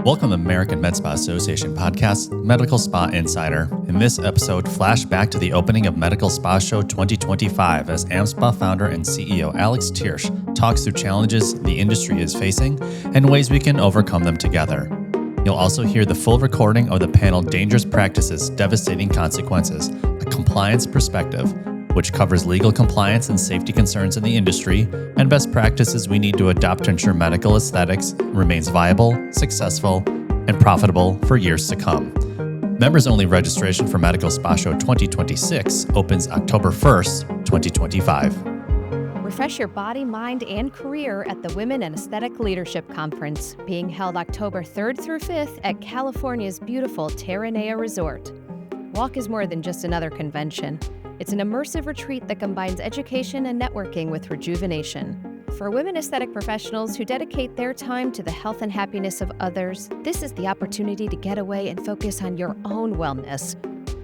Welcome to American Med Spa Association podcast, Medical Spa Insider. In this episode, flashback to the opening of Medical Spa Show 2025 as AmSpa founder and CEO Alex Thiersch talks through challenges the industry is facing and ways we can overcome them together. You'll also hear the full recording of the panel Dangerous Practices, Devastating Consequences, a compliance perspective, which covers legal compliance and safety concerns in the industry and best practices we need to adopt to ensure medical aesthetics remains viable, successful, and profitable for years to come. Members-only registration for Medical Spa Show 2026 opens October 1st, 2025. Refresh your body, mind, and career at the Women in Aesthetic Leadership Conference, being held October 3rd through 5th at California's beautiful Terranea Resort. Walk is more than just another convention. It's an immersive retreat that combines education and networking with rejuvenation. For women aesthetic professionals who dedicate their time to the health and happiness of others, this is the opportunity to get away and focus on your own wellness.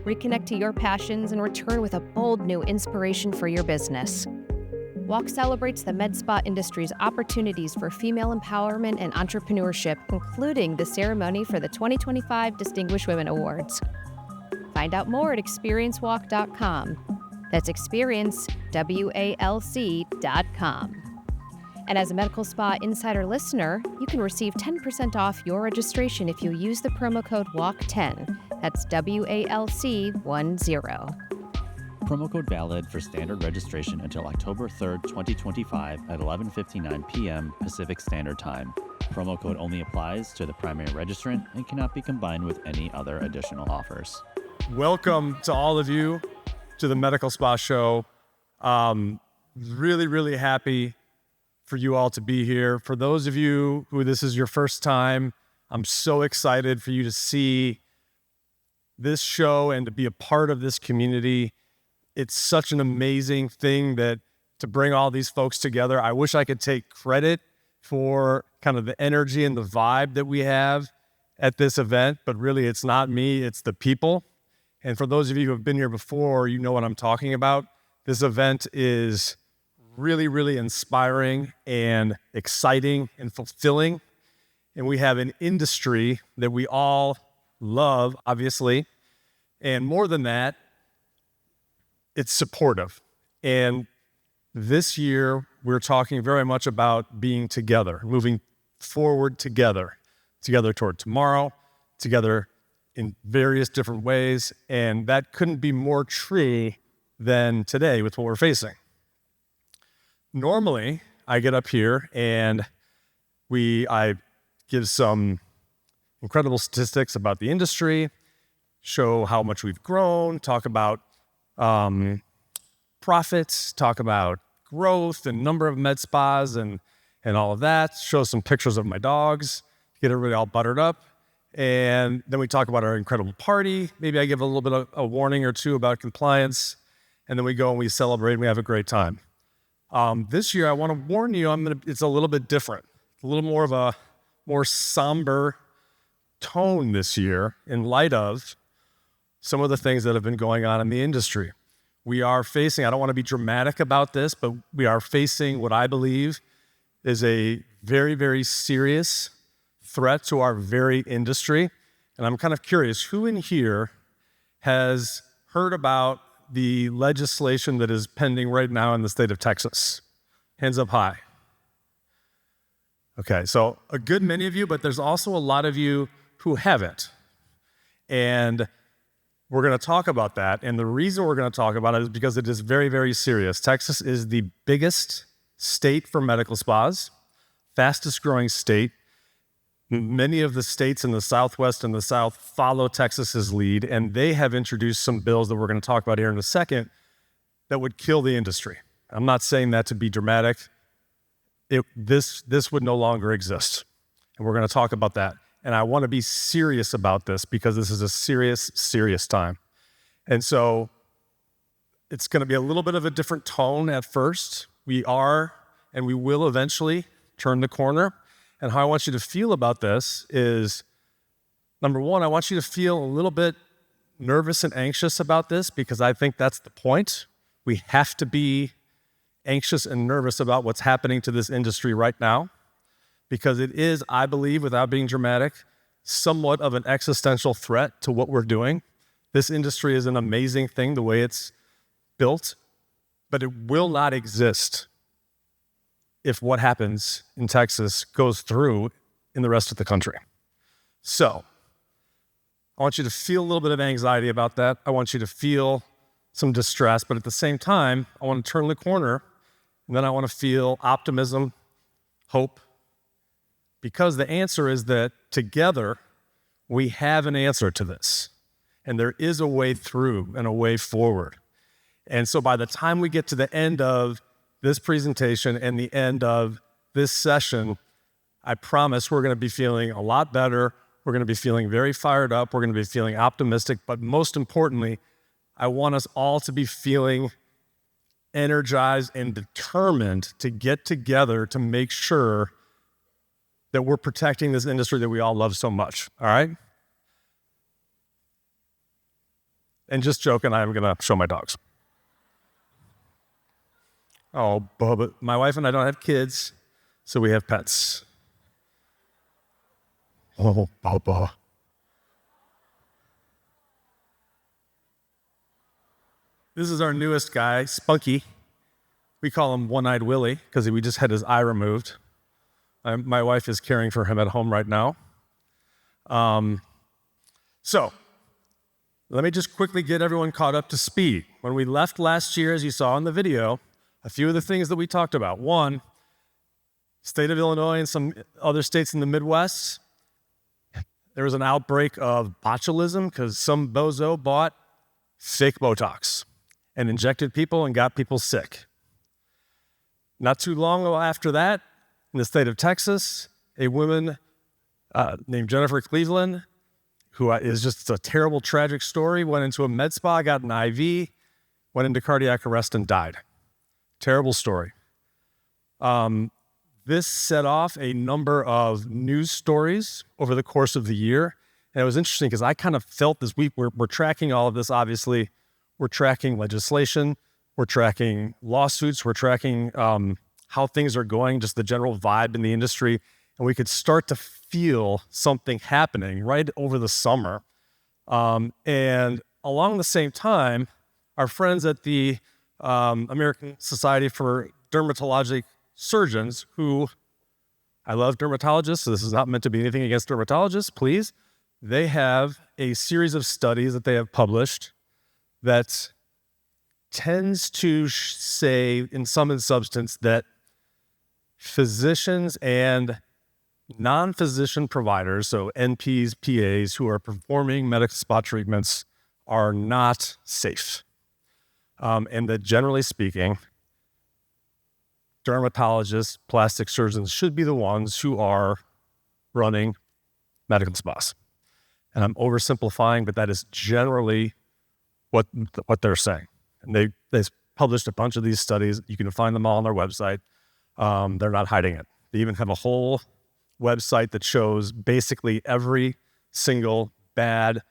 Reconnect to your passions and return with a bold new inspiration for your business. Walk celebrates the med spa industry's opportunities for female empowerment and entrepreneurship, including the ceremony for the 2025 Distinguished Women Awards. Find out more at experiencewalk.com. That's experiencewalc.com. And as a Medical Spa Insider listener, you can receive 10% off your registration if you use the promo code WALK10. That's WALC10. Promo code valid for standard registration until October 3rd, 2025 at 11:59 p.m. Pacific Standard Time. Promo code only applies to the primary registrant and cannot be combined with any other additional offers. Welcome to all of you to the Medical Spa Show. Really happy for you all to be here. For those of you who this is your first time, I'm so excited for you to see this show and to be a part of this community. It's such an amazing thing that to bring all these folks together. I wish I could take credit for kind of the energy and the vibe that we have at this event, but really it's not me, it's the people. And for those of you who have been here before, you know what I'm talking about. This event is really inspiring and exciting and fulfilling. And we have an industry that we all love, obviously. And more than that, it's supportive. And this year, we're talking very much about being together, moving forward together toward tomorrow, together in various different ways, and that couldn't be more true than today with what we're facing. Normally, I get up here and I give some incredible statistics about the industry, show how much we've grown, talk about profits, talk about growth and number of med spas and all of that, show some pictures of my dogs, get everybody all buttered up. And then we talk about our incredible party. Maybe I give a little bit of a warning or two about compliance. And then we go and we celebrate and we have a great time. This year, I want to warn you, it's a little bit different. A little more of a more somber tone this year in light of some of the things that have been going on in the industry. We are facing, I don't want to be dramatic about this, but we are facing what I believe is a very serious threat to our very industry. And I'm kind of curious, who in here has heard about the legislation that is pending right now in the state of Texas? Hands up high. Okay, so a good many of you, but there's also a lot of you who haven't. And we're going to talk about that. And the reason we're going to talk about it is because it is very serious. Texas is the biggest state for medical spas, fastest growing state. Many of the states in the Southwest and the South follow Texas's lead, and they have introduced some bills that we're going to talk about here in a second that would kill the industry. I'm not saying that to be dramatic. This would no longer exist, and we're going to talk about that. And I want to be serious about this because this is a serious time. And so it's going to be a little bit of a different tone at first. We are, and we will eventually turn the corner. And how I want you to feel about this is, number one, I want you to feel a little bit nervous and anxious about this because I think that's the point. We have to be anxious and nervous about what's happening to this industry right now because it is, I believe, without being dramatic, somewhat of an existential threat to what we're doing. This industry is an amazing thing the way it's built, but it will not exist if what happens in Texas goes through in the rest of the country. So I want you to feel a little bit of anxiety about that. I want you to feel some distress, but at the same time, I want to turn the corner, and then I want to feel optimism, hope, because the answer is that together we have an answer to this, and there is a way through and a way forward. And so by the time we get to the end of this presentation and the end of this session, I promise we're going to be feeling a lot better. We're going to be feeling very fired up. We're going to be feeling optimistic. But most importantly, I want us all to be feeling energized and determined to get together to make sure that we're protecting this industry that we all love so much, all right? And just joking, I'm going to show my dogs. Oh, Bubba. My wife and I don't have kids, so we have pets. Oh, Bubba. This is our newest guy, Spunky. We call him One-Eyed Willie because we just had his eye removed. My wife is caring for him at home right now. So let me just quickly get everyone caught up to speed. When we left last year, as you saw in the video, a few of the things that we talked about. One, state of Illinois and some other states in the Midwest, there was an outbreak of botulism because some bozo bought fake Botox and injected people and got people sick. Not too long after that, in the state of Texas, a woman named Jennifer Cleveland, who is just a terrible, tragic story, went into a med spa, got an IV, went into cardiac arrest and died. Terrible story. This set off a number of news stories over the course of the year. And it was interesting because I kind of felt this week, we're tracking all of this, obviously. We're tracking legislation. We're tracking lawsuits. We're tracking how things are going, just the general vibe in the industry. And we could start to feel something happening right over the summer. And along the same time, our friends at the American Society for Dermatologic Surgeons, who I love dermatologists, so this is not meant to be anything against dermatologists, please. They have a series of studies that they have published that tends to say, in sum and substance, that physicians and non-physician providers, so NPs, PAs, who are performing medical spa treatments are not safe. And that generally speaking, dermatologists, plastic surgeons should be the ones who are running medical spas. And I'm oversimplifying, but that is generally what they're saying. And they published a bunch of these studies. You can find them all on their website. They're not hiding it. They even have a whole website that shows basically every single bad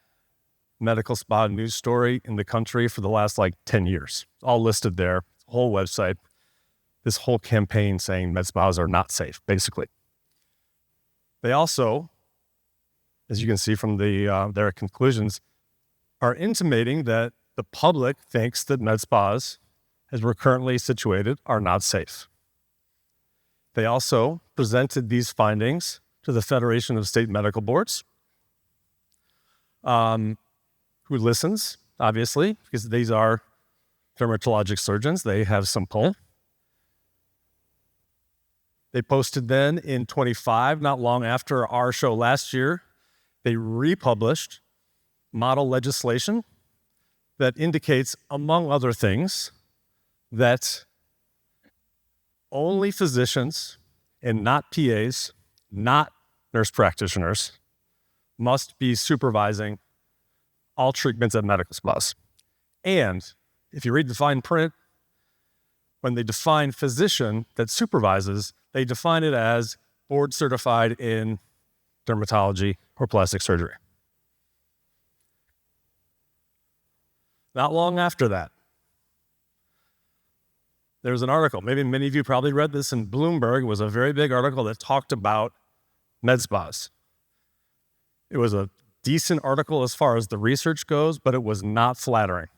medical spa news story in the country for the last 10 years. It's all listed there, whole website. This whole campaign saying med spas are not safe, basically. They also, as you can see from their conclusions, are intimating that the public thinks that med spas, as we're currently situated, are not safe. They also presented these findings to the Federation of State Medical Boards, who listens, obviously, because these are dermatologic surgeons. They have some pull. They posted then in 25, not long after our show last year, they republished model legislation that indicates, among other things, that only physicians and not PAs, not nurse practitioners, must be supervising all treatments at medical spas. And if you read the fine print, when they define physician that supervises, they define it as board certified in dermatology or plastic surgery. Not long after that, there was an article, maybe many of you probably read this in Bloomberg. It was a very big article that talked about med spas. It was a decent article as far as the research goes, but it was not flattering.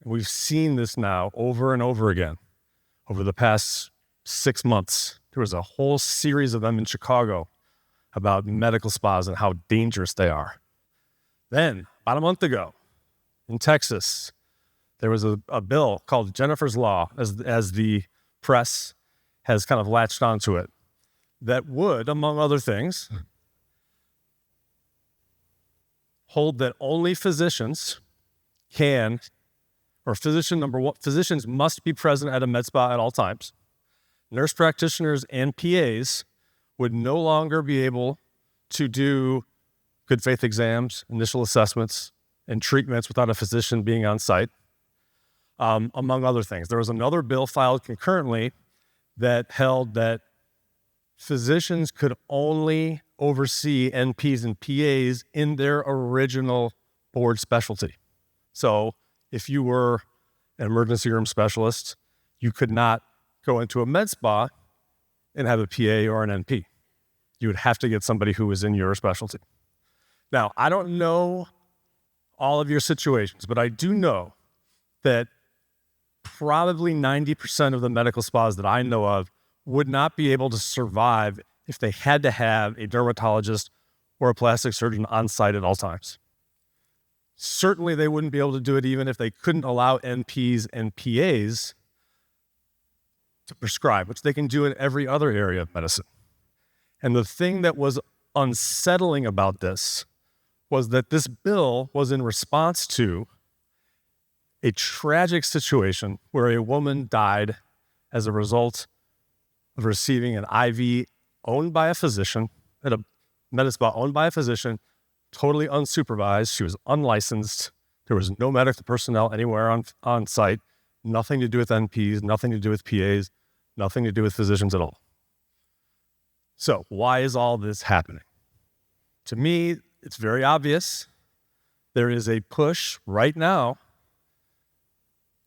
And we've seen this now over and over again over the past 6 months. There was a whole series of them in Chicago about medical spas and how dangerous they are. Then, about a month ago, in Texas, there was a bill called Jennifer's Law, as the press has kind of latched onto it, that would, among other things, hold that only physicians can, or physicians must be present at a med spa at all times. Nurse practitioners and PAs would no longer be able to do good faith exams, initial assessments, and treatments without a physician being on site, among other things. There was another bill filed concurrently that held that physicians could only oversee NPs and PAs in their original board specialty. So if you were an emergency room specialist, you could not go into a med spa and have a PA or an NP. You would have to get somebody who was in your specialty. Now, I don't know all of your situations, but I do know that probably 90% of the medical spas that I know of would not be able to survive if they had to have a dermatologist or a plastic surgeon on site at all times. Certainly, they wouldn't be able to do it even if they couldn't allow NPs and PAs to prescribe, which they can do in every other area of medicine. And the thing that was unsettling about this was that this bill was in response to a tragic situation where a woman died as a result of receiving an IV owned by a physician at a Medispa owned by a physician, totally unsupervised. She was unlicensed. There was no medical personnel anywhere on site, nothing to do with NPs, nothing to do with PAs, nothing to do with physicians at all. So why is all this happening? To me, it's very obvious. There is a push right now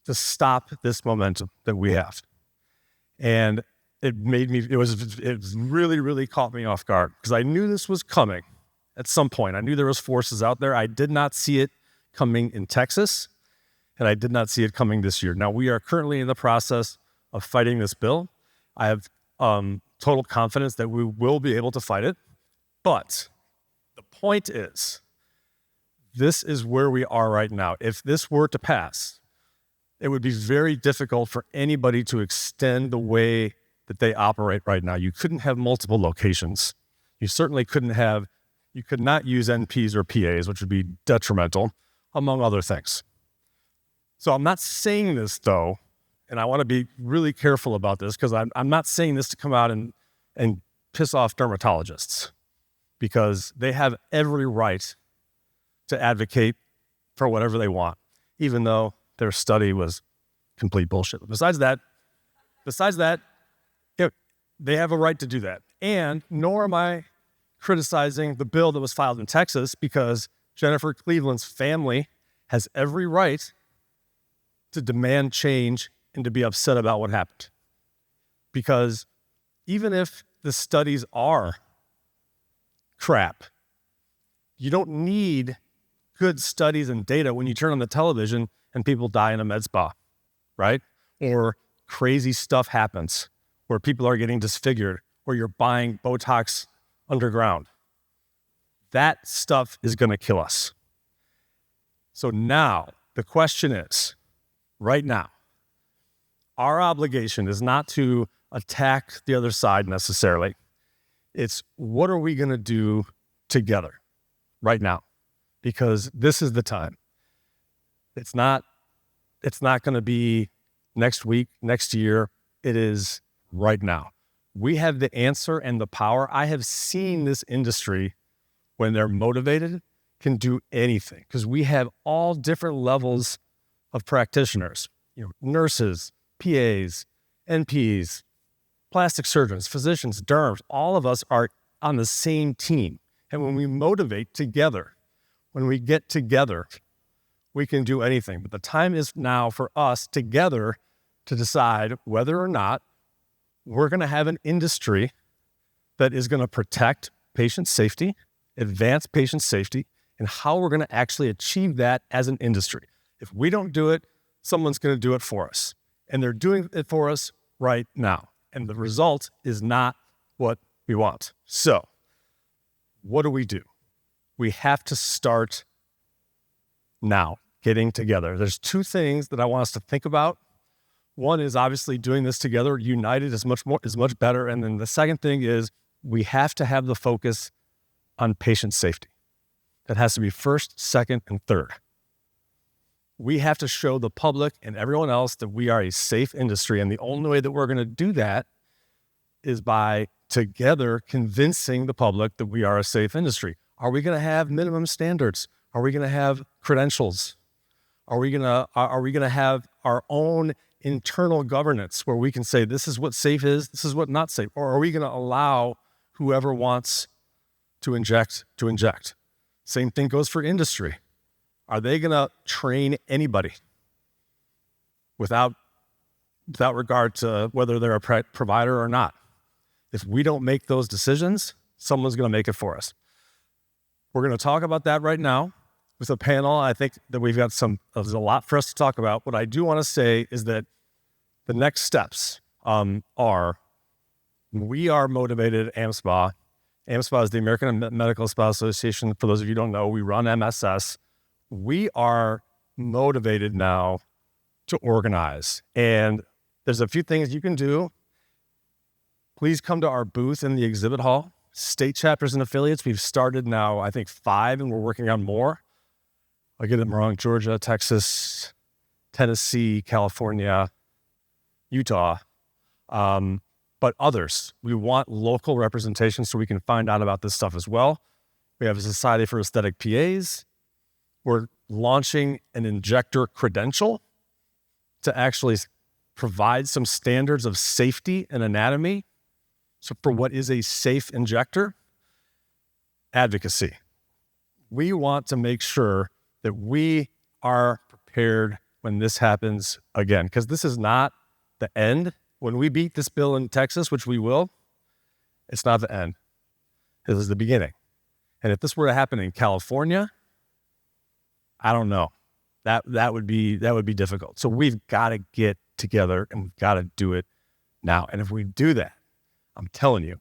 to stop this momentum that we have. And it really, really caught me off guard because I knew this was coming at some point. I knew there was forces out there. I did not see it coming in Texas, and I did not see it coming this year. Now, we are currently in the process of fighting this bill. I have total confidence that we will be able to fight it. But the point is, this is where we are right now. If this were to pass, it would be very difficult for anybody to extend the way that they operate right now. You couldn't have multiple locations. You certainly could not use NPs or PAs, which would be detrimental, among other things. So I'm not saying this, though, and I want to be really careful about this because I'm not saying this to come out and piss off dermatologists, because they have every right to advocate for whatever they want, even though their study was complete bullshit. Besides that, they have a right to do that. And nor am I criticizing the bill that was filed in Texas, because Jennifer Cleveland's family has every right to demand change and to be upset about what happened. Because even if the studies are crap, you don't need good studies and data when you turn on the television and people die in a med spa, right? Or crazy stuff happens where people are getting disfigured, or you're buying Botox underground. That stuff is going to kill us. So now the question is, right now, our obligation is not to attack the other side necessarily. It's what are we going to do together right now? Because this is the time. It's not going to be next week, next year. It is right now. We have the answer and the power. I have seen this industry, when they're motivated, can do anything, because we have all different levels of practitioners, nurses, PAs, NPs, plastic surgeons, physicians, derms. All of us are on the same team. And when we motivate together, when we get together, we can do anything. But the time is now for us together to decide whether or not we're going to have an industry that is going to protect patient safety advance patient safety, and how we're going to actually achieve that as an industry. If we don't do it, someone's going to do it for us. And they're doing it for us right now. And the result is not what we want. So, what do? We have to start now, getting together. There's two things that I want us to think about. One is obviously doing this together, united is much better. And then the second thing is we have to have the focus on patient safety. That has to be first, second, and third. We have to show the public and everyone else that we are a safe industry. And the only way that we're going to do that is by together convincing the public that we are a safe industry. Are we going to have minimum standards? Are we going to have credentials? Are we going to have our own internal governance where we can say this is what safe is, this is what not safe? Or are we going to allow whoever wants to inject to inject? Same thing goes for industry. Are they going to train anybody without regard to whether they're a provider or not? If we don't make those decisions, someone's going to make it for us. We're going to talk about that right now with a panel. I think that there's a lot for us to talk about. What I do want to say is that the next steps are, we are motivated at AmSpa. AmSpa is the American Medical Spa Association. For those of you who don't know, we run MSS. We are motivated now to organize. And there's a few things you can do. Please come to our booth in the exhibit hall. State chapters and affiliates, we've started now, I think 5, and we're working on more. I get them wrong: Georgia, Texas, Tennessee, California, Utah, but others. We want local representation so we can find out about this stuff as well. We have a Society for Aesthetic PAs. We're launching an injector credential to actually provide some standards of safety and anatomy. So for what is a safe injector, advocacy. We want to make sure that we are prepared when this happens again, because this is not the end. When we beat this bill in Texas, which we will, it's not the end. This is the beginning. And if this were to happen in California, I don't know. That would be difficult. So we've got to get together and we've got to do it now. And if we do that, I'm telling you,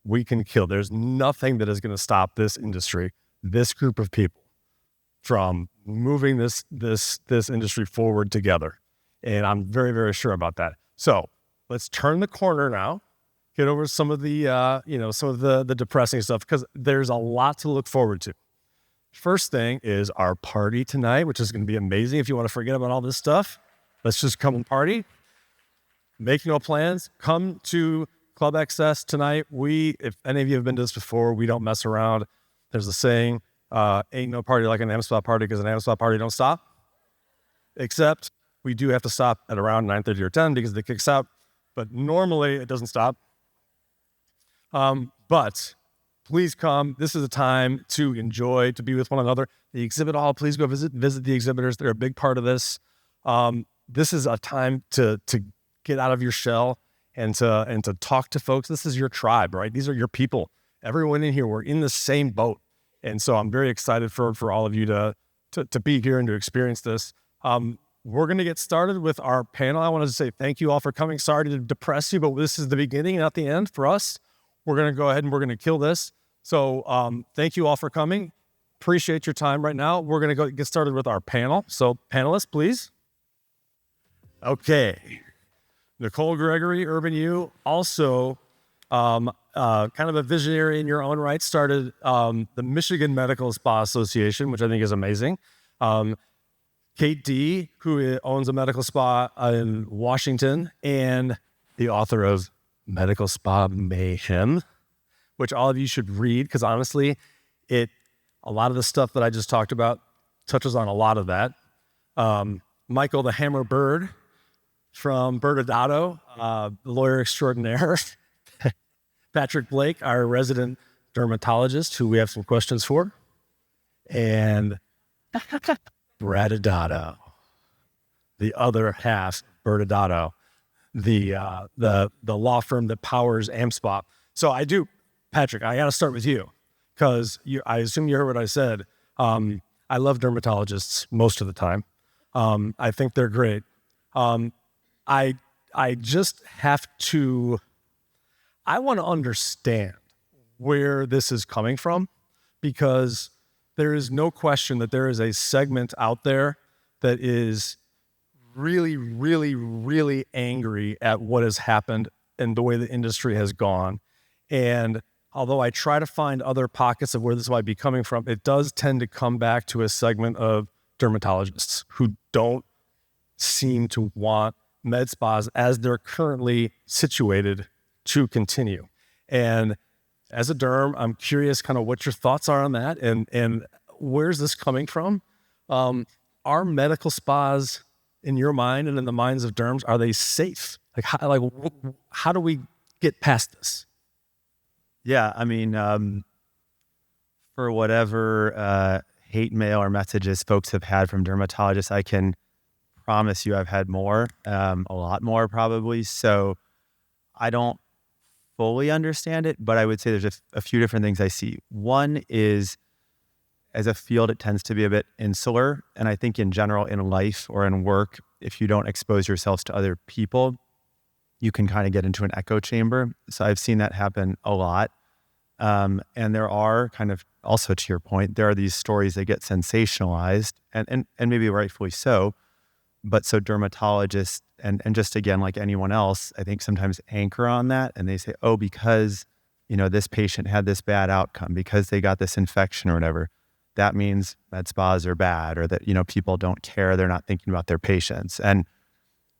we can kill. There's nothing that is going to stop this industry, this group of people, from moving this industry forward together. And I'm very, very sure about that. So let's turn the corner now, get over some of the depressing stuff, because there's a lot to look forward to. First thing is our party tonight, which is going to be amazing. If you want to forget about all this stuff, let's just come and party. Make no plans. Come to Club XS tonight. If any of you have been to this before, we don't mess around. There's a saying, ain't no party like an AmSpa party, because an AmSpa party don't stop. Except we do have to stop at around 9:30 or 10 because it kicks out. But normally it doesn't stop. But please come. This is a time to enjoy, to be with one another. The exhibit hall, please go visit the exhibitors. They're a big part of this. This is a time to get out of your shell and to talk to folks. This is your tribe, right? These are your people. Everyone in here, we're in the same boat. And so I'm very excited for all of you to be here and to experience this. We're going to get started with our panel. I wanted to say thank you all for coming. Sorry to depress you, but this is the beginning, not the end for us. We're going to go ahead and we're going to kill this. So thank you all for coming. Appreciate your time right now. We're going to go get started with our panel. So panelists, please. Okay. Nicole, Gregory, Urban U, also kind of a visionary in your own right, started the Michigan Medical Spa Association, which I think is amazing. Kate D, who owns a medical spa in Washington, and the author of Medical Spa Mayhem, which all of you should read, because honestly, a lot of the stuff that I just talked about touches on a lot of that. Michael the Hammer Byrd from ByrdAdatto, lawyer extraordinaire. Patrick Blake, our resident dermatologist, who we have some questions for. And ByrdAdatto, the other half, ByrdAdatto, the law firm that powers AmSpa. So Patrick, I got to start with you. because I assume you heard what I said. I love dermatologists most of the time. I think they're great. I just have to, I want to understand where this is coming from, because there is no question that there is a segment out there that is really, really, really angry at what has happened and the way the industry has gone. And although I try to find other pockets of where this might be coming from, it does tend to come back to a segment of dermatologists who don't seem to want med spas as they're currently situated to continue. And as a derm, I'm curious kind of what your thoughts are on that, and where's this coming from? Are medical spas, in your mind and in the minds of derms, are they safe? How do we get past this? Yeah, I mean, for whatever hate mail or messages folks have had from dermatologists, I can promise you I've had more, a lot more probably. So I don't fully understand it, but I would say there's a few different things I see. One is, as a field, it tends to be a bit insular. And I think in general, in life or in work, if you don't expose yourselves to other people, you can kind of get into an echo chamber. So I've seen that happen a lot. And there are kind of, also to your point, there are these stories that get sensationalized and maybe rightfully so. But so dermatologists and just again, like anyone else, I think sometimes anchor on that and they say, oh, because, this patient had this bad outcome, because they got this infection or whatever, that means med spas are bad, or that, people don't care. They're not thinking about their patients. And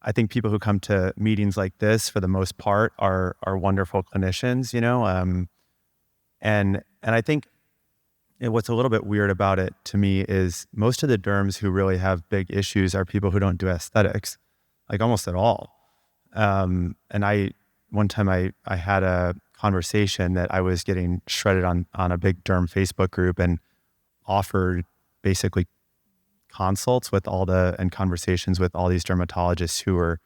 I think people who come to meetings like this, for the most part, are wonderful clinicians, and I think what's a little bit weird about it to me is most of the derms who really have big issues are people who don't do aesthetics, like almost at all. And one time I had a conversation that I was getting shredded on a big derm Facebook group, and offered basically consults with and conversations with all these dermatologists who were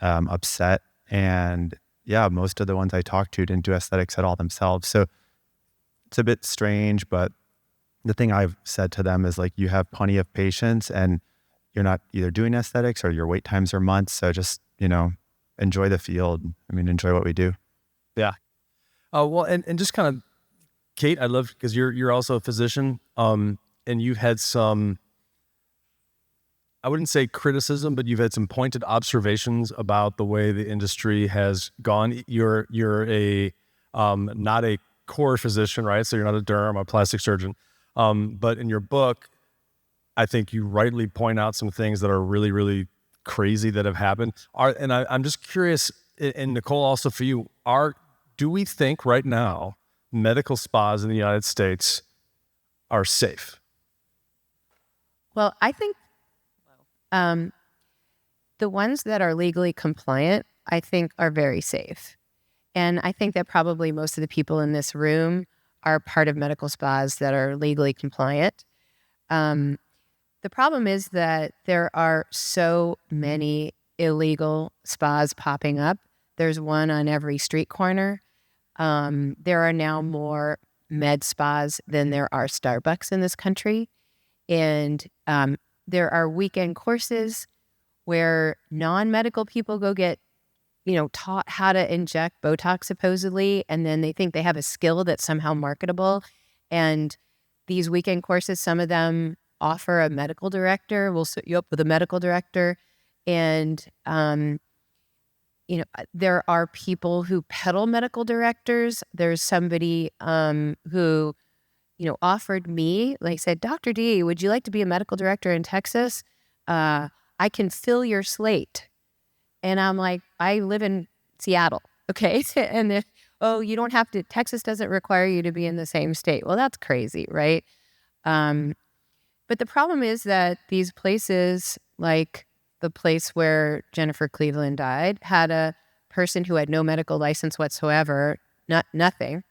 upset. And yeah, most of the ones I talked to didn't do aesthetics at all themselves. So it's a bit strange, but the thing I've said to them is, like, you have plenty of patients and you're not either doing aesthetics or your wait times are months. So just, enjoy the field. I mean, enjoy what we do. Yeah. Well, and just kind of, Kate, I love, because you're also a physician, and you've had some, I wouldn't say criticism, but you've had some pointed observations about the way the industry has gone. You're a not a core physician, right? So you're not a derm, a plastic surgeon. But in your book, I think you rightly point out some things that are really, really crazy that have happened. I'm just curious, and Nicole, also for you, do we think right now medical spas in the United States are safe? Well, I think the ones that are legally compliant, I think, are very safe. And I think that probably most of the people in this room are part of medical spas that are legally compliant. The problem is that there are so many illegal spas popping up. There's one on every street corner. There are now more med spas than there are Starbucks in this country. And there are weekend courses where non-medical people go get, taught how to inject Botox supposedly, and then they think they have a skill that's somehow marketable. And these weekend courses, some of them offer a medical director. We'll set you up with a medical director. And, there are people who peddle medical directors. There's somebody who, offered me, like, said, Dr. D, would you like to be a medical director in Texas? I can fill your slate. And I'm like, I live in Seattle. Okay. And you don't have to, Texas doesn't require you to be in the same state. Well, that's crazy, right? But the problem is that these places, like the place where Jennifer Cleveland died, had a person who had no medical license whatsoever, nothing,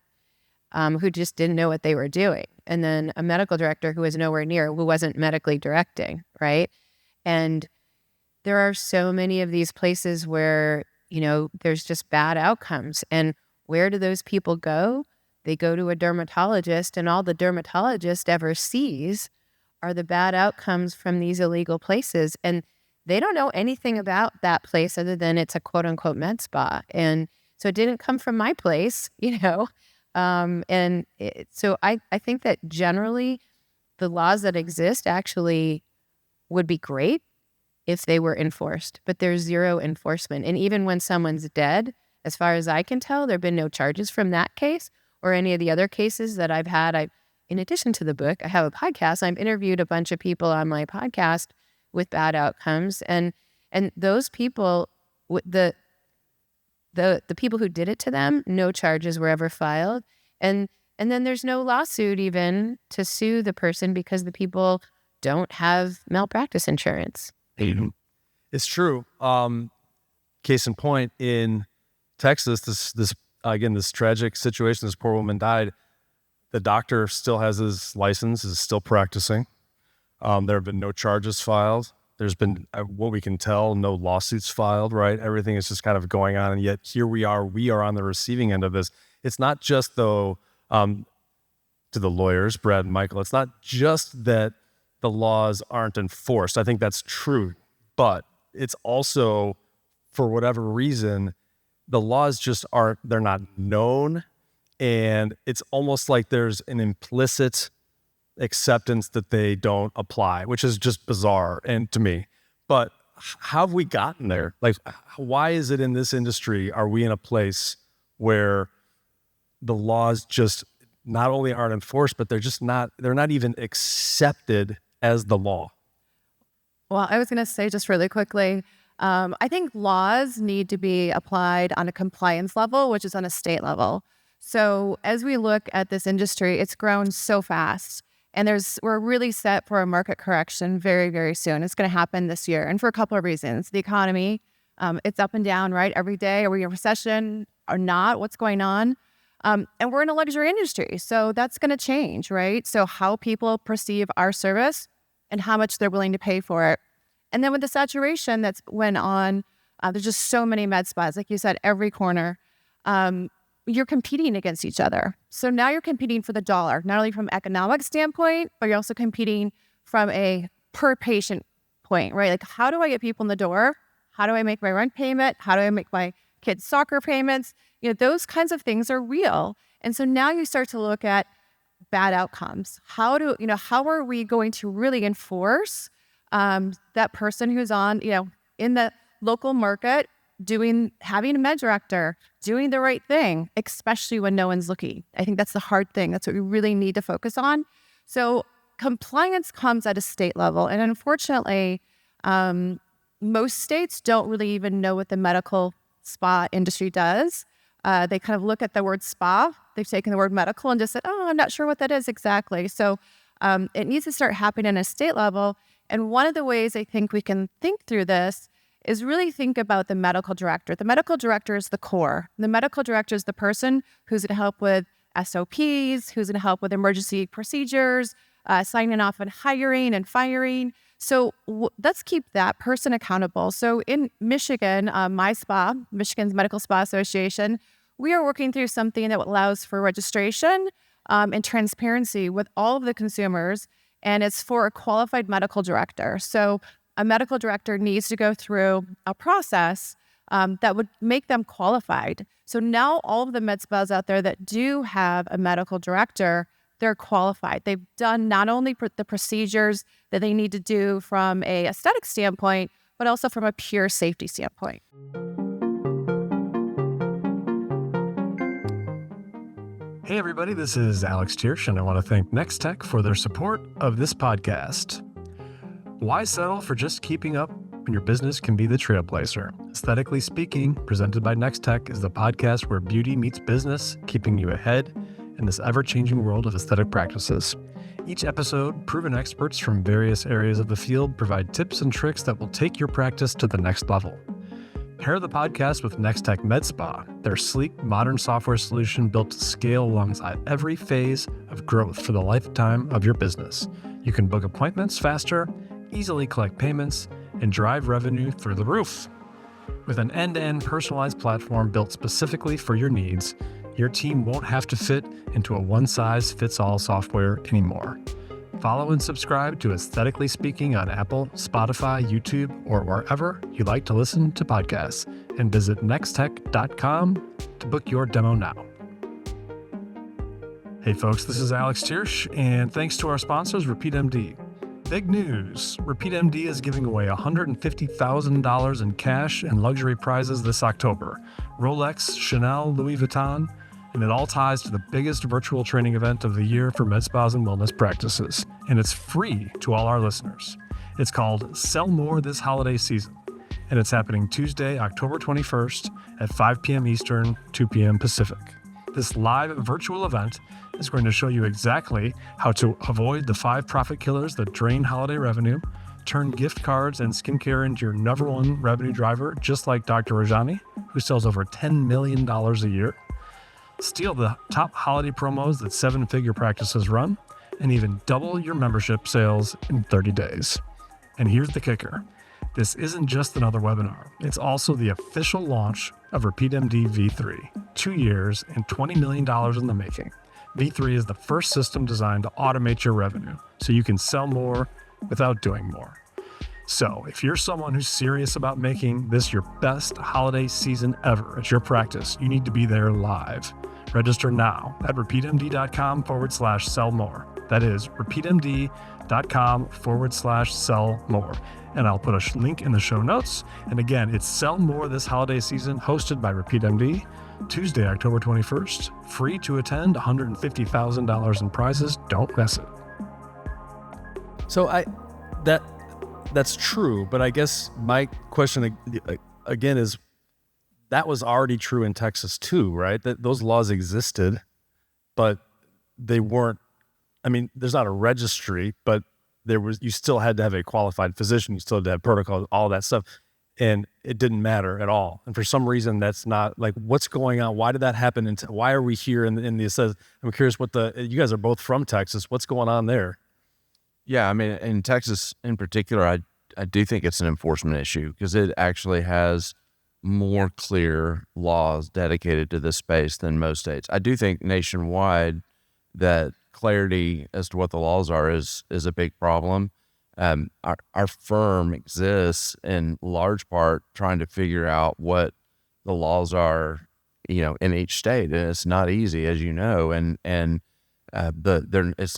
who just didn't know what they were doing. And then a medical director who was nowhere near, who wasn't medically directing, right? And there are so many of these places where, there's just bad outcomes. And where do those people go? They go to a dermatologist, and all the dermatologist ever sees are the bad outcomes from these illegal places. And they don't know anything about that place other than it's a quote unquote med spa. And so it didn't come from my place, so I think that generally the laws that exist actually would be great if they were enforced, but there's zero enforcement. And even when someone's dead, as far as I can tell, there have been no charges from that case or any of the other cases that I've had. In addition to the book, I have a podcast. I've interviewed a bunch of people on my podcast with bad outcomes, and those people, the people who did it to them, no charges were ever filed, and then there's no lawsuit even to sue the person because the people don't have malpractice insurance. It's true. Case in point, in Texas, this tragic situation. This poor woman died. The doctor still has his license, is still practicing. There have been no charges filed. There's been, what we can tell, no lawsuits filed, right? Everything is just kind of going on. And yet here we are on the receiving end of this. It's not just though, to the lawyers, Brad and Michael, it's not just that the laws aren't enforced. I think that's true, but it's also, for whatever reason, the laws just they're not known. And it's almost like there's an implicit acceptance that they don't apply, which is just bizarre and to me. But how have we gotten there? Like, why is it in this industry, are we in a place where the laws just not only aren't enforced, but they're not even accepted as the law? Well, I was going to say just really quickly, I think laws need to be applied on a compliance level, which is on a state level. So as we look at this industry, it's grown so fast, and we're really set for a market correction very, very soon. It's going to happen this year, and for a couple of reasons. The economy, it's up and down, right? Every day, are we in a recession or not? What's going on? And we're in a luxury industry, so that's going to change, right? So how people perceive our service and how much they're willing to pay for it. And then with the saturation that's went on, there's just so many med spas, like you said, every corner. You're competing against each other. So now you're competing for the dollar, not only from an economic standpoint, but you're also competing from a per patient point, right? Like, how do I get people in the door? How do I make my rent payment? How do I make my kids' soccer payments? Those kinds of things are real. And so now you start to look at bad outcomes. How are we going to really enforce that person who's on, in the local market, having a med director, doing the right thing, especially when no one's looking. I think that's the hard thing. That's what we really need to focus on. So compliance comes at a state level. And unfortunately, most states don't really even know what the medical spa industry does. They kind of look at the word spa. They've taken the word medical and just said, oh, I'm not sure what that is exactly. So it needs to start happening at a state level. And one of the ways I think we can think through this is really think about the medical director. The medical director is the core. The medical director is the person who's going to help with SOPs, who's going to help with emergency procedures, signing off on hiring and firing. So let's keep that person accountable. So in Michigan, my spa, Michigan's Medical Spa Association, we are working through something that allows for registration and transparency with all of the consumers, and it's for a qualified medical director. So a medical director needs to go through a process that would make them qualified. So now all of the med spas out there that do have a medical director, they're qualified. They've done not only the procedures that they need to do from a aesthetic standpoint, but also from a pure safety standpoint. Hey everybody, this is Alex Thiersch, and I want to thank Nextech for their support of this podcast. Why settle for just keeping up when your business can be the trailblazer? Aesthetically Speaking, presented by Nextech, is the podcast where beauty meets business, keeping you ahead in this ever-changing world of aesthetic practices. Each episode, proven experts from various areas of the field provide tips and tricks that will take your practice to the next level. Pair the podcast with Nextech MedSpa, their sleek, modern software solution built to scale alongside every phase of growth for the lifetime of your business. You can book appointments faster, easily collect payments, and drive revenue through the roof. With an end-to-end personalized platform built specifically for your needs, your team won't have to fit into a one-size-fits-all software anymore. Follow and subscribe to Aesthetically Speaking on Apple, Spotify, YouTube, or wherever you like to listen to podcasts, and visit nexttech.com to book your demo now. Hey folks, this is Alex Thiersch, and thanks to our sponsors, RepeatMD. Big news, RepeatMD is giving away $150,000 in cash and luxury prizes this October. Rolex, Chanel, Louis Vuitton, and it all ties to the biggest virtual training event of the year for med spas and wellness practices. And it's free to all our listeners. It's called Sell More This Holiday Season, and it's happening Tuesday, October 21st at 5 p.m. Eastern, 2 p.m. Pacific. This live virtual event is going to show you exactly how to avoid the 5 profit killers that drain holiday revenue, turn gift cards and skincare into your number one revenue driver, just like Dr. Rajani, who sells over $10 million a year, steal the top holiday promos that 7-figure practices run, and even double your membership sales in 30 days. And here's the kicker. This isn't just another webinar. It's also the official launch of RepeatMD V3, 2 years and $20 million in the making. V3 is the first system designed to automate your revenue so you can sell more without doing more. So if you're someone who's serious about making this your best holiday season ever at your practice, you need to be there live. Register now at repeatmd.com/sell more. That is repeatmd.com/sell more. And I'll put a link in the show notes. And again, it's Sell More This Holiday Season, hosted by RepeatMD, Tuesday, October 21st. Free to attend, $150,000 in prizes. Don't miss it. So that's true, but I guess my question again is, that was already true in Texas too, right? That those laws existed, but they weren't. I mean, there's not a registry, but you still had to have a qualified physician. You still had to have protocols, all that stuff, and it didn't matter at all. And for some reason, that's not like, what's going on? Why did that happen? And why are we here in the? I'm curious you guys are both from Texas. What's going on there? Yeah, I mean, in Texas in particular, I do think it's an enforcement issue because it actually has more clear laws dedicated to this space than most states. I do think nationwide that clarity as to what the laws are is a big problem. Our firm exists in large part trying to figure out what the laws are, in each state, and it's not easy, as you know. It's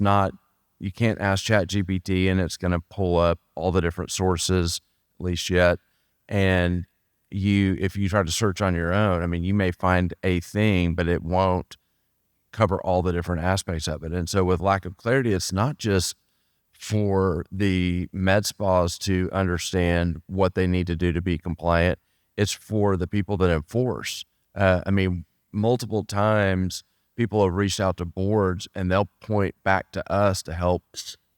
not. You can't ask ChatGPT and it's going to pull up all the different sources, at least yet. And if you try to search on your own, I mean, you may find a thing, but it won't cover all the different aspects of it. And so with lack of clarity, it's not just for the med spas to understand what they need to do to be compliant. It's for the people that enforce. I mean, multiple times people have reached out to boards and they'll point back to us to help,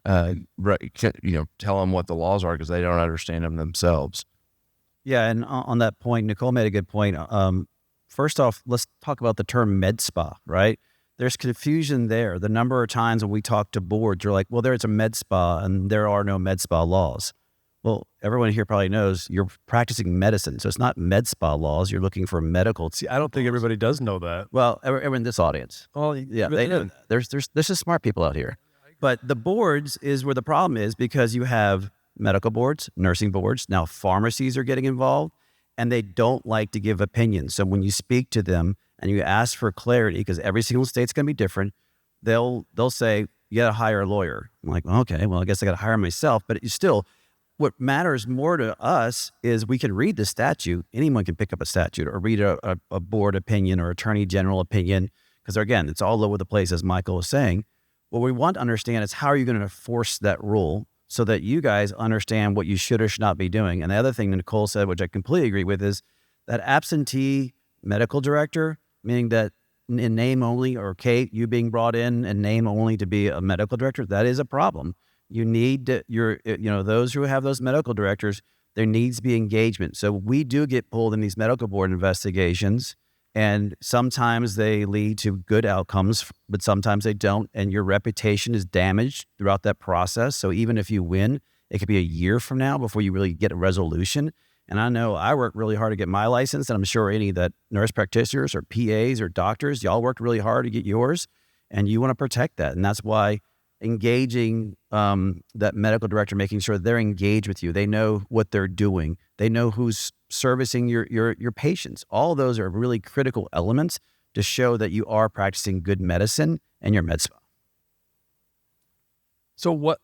tell them what the laws are because they don't understand them themselves. Yeah, and on that point, Nicole made a good point. First off, let's talk about the term med spa, right? There's confusion there. The number of times when we talk to boards, you're like, well, there's a med spa and there are no med spa laws. Well, everyone here probably knows you're practicing medicine. So it's not med spa laws. You're looking for medical. See, I don't think everybody does know that. Well, everyone in this audience. Well, yeah, they know. There's just smart people out here. But the boards is where the problem is because you have medical boards, nursing boards. Now pharmacies are getting involved and they don't like to give opinions. So when you speak to them and you ask for clarity, because every single state's going to be different, they'll say, you got to hire a lawyer. I'm like, okay, well, I guess I got to hire myself. But what matters more to us is we can read the statute. Anyone can pick up a statute or read a board opinion or attorney general opinion. Because again, it's all over the place, as Michael was saying. What we want to understand is how are you going to enforce that rule so that you guys understand what you should or should not be doing. And the other thing that Nicole said, which I completely agree with, is that absentee medical director, meaning that in name only, or Kate, you being brought in name only to be a medical director, that is a problem. You need those who have those medical directors, there needs to be engagement. So we do get pulled in these medical board investigations, and sometimes they lead to good outcomes, but sometimes they don't. And your reputation is damaged throughout that process. So even if you win, it could be a year from now before you really get a resolution. And I know I worked really hard to get my license, and I'm sure any that nurse practitioners or PAs or doctors, y'all worked really hard to get yours, and you want to protect that. And that's why engaging that medical director, making sure they're engaged with you. They know what they're doing. They know who's servicing your patients. All those are really critical elements to show that you are practicing good medicine in your med spa. So what,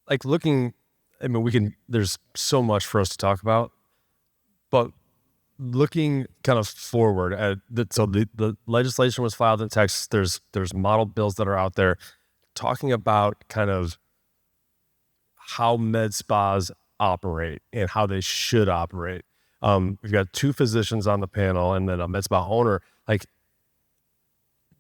like looking, I mean, there's so much for us to talk about, but looking kind of forward at the legislation was filed in Texas. There's model bills that are out there talking about kind of how med spas operate and how they should operate. We've got 2 physicians on the panel and then a med spa owner. Like,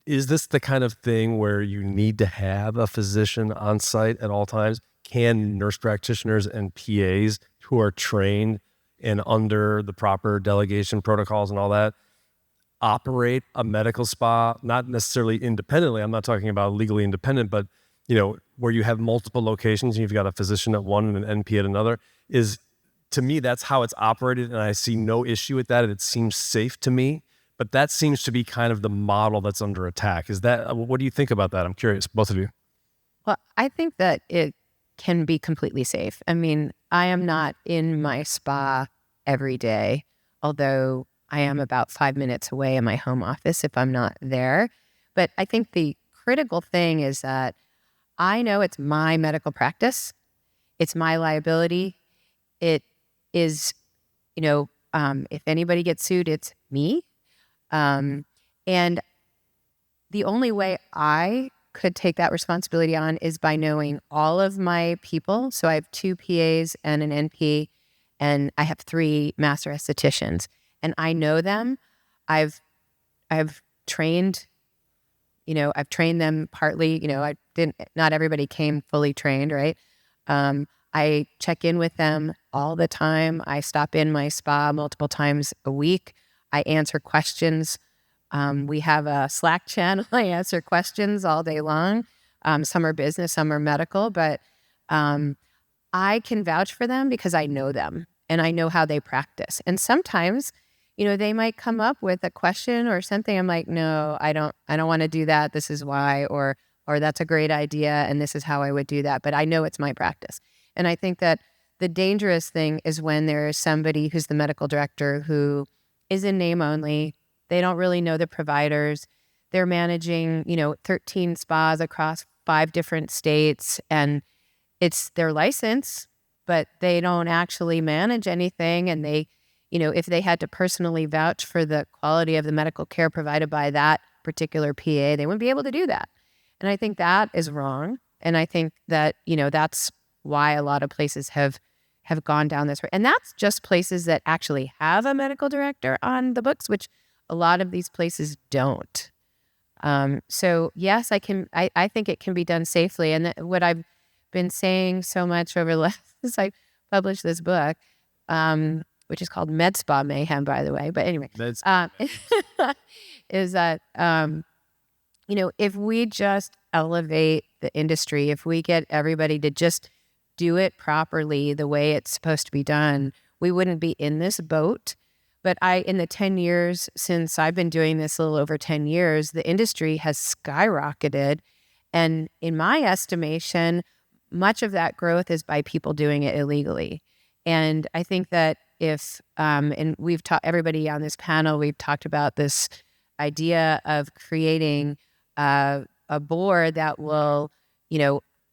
is this the kind of thing where you need to have a physician on site at all times? Can nurse practitioners and PAs who are trained and under the proper delegation protocols and all that operate a medical spa, not necessarily independently? I'm not talking about legally independent, but where you have multiple locations and you've got a physician at one and an NP at another. To me, that's how it's operated, and I see no issue with that. It seems safe to me, but that seems to be kind of the model that's under attack. What do you think about that? I'm curious, both of you. Well, I think that it can be completely safe. I mean, I am not in my spa every day, although I am about 5 minutes away in my home office if I'm not there. But I think the critical thing is that I know it's my medical practice. It's my liability. It is, if anybody gets sued, it's me. And the only way I could take that responsibility on is by knowing all of my people. So I have 2 PAs and an NP, and I have 3 master estheticians, and I know them. I've trained, I've trained them partly, not everybody came fully trained, right? I check in with them all the time. I stop in my spa multiple times a week. I answer questions. We have a Slack channel. I answer questions all day long. Some are business, some are medical, but I can vouch for them because I know them and I know how they practice. And sometimes, they might come up with a question or something. I'm like, no, I don't want to do that. This is why, or that's a great idea and this is how I would do that. But I know it's my practice. And I think that the dangerous thing is when there is somebody who's the medical director who is in name only. They don't really know the providers. They're managing, 13 spas across 5 different states, and it's their license, but they don't actually manage anything. And they, if they had to personally vouch for the quality of the medical care provided by that particular PA, they wouldn't be able to do that. And I think that is wrong. And I think that, that's why a lot of places have gone down this road. And that's just places that actually have a medical director on the books, which a lot of these places don't. So yes, I think it can be done safely. And what I've been saying so much over the last, since I published this book, which is called Med Spa Mayhem, by the way. But anyway, is that, if we just elevate the industry, if we get everybody to just do it properly the way it's supposed to be done, we wouldn't be in this boat. But in the 10 years since I've been doing this, a little over 10 years, the industry has skyrocketed. And in my estimation, much of that growth is by people doing it illegally. And I think that and we've taught everybody on this panel, we've talked about this idea of creating a board that will,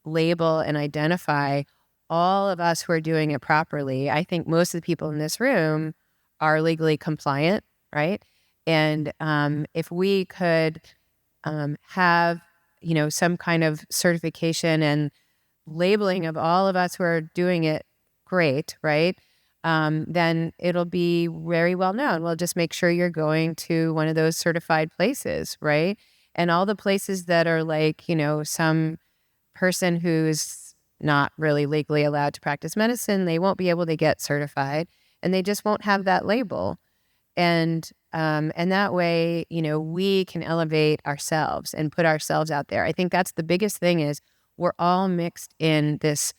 label and identify all of us who are doing it properly. I think most of the people in this room are legally compliant, right? And if we could have, some kind of certification and labeling of all of us who are doing it great, right? Then it'll be very well known. We'll just make sure you're going to one of those certified places, right? And all the places that are like, some person who's not really legally allowed to practice medicine, they won't be able to get certified, and they just won't have that label. And that way, we can elevate ourselves and put ourselves out there. I think that's the biggest thing is we're all mixed in this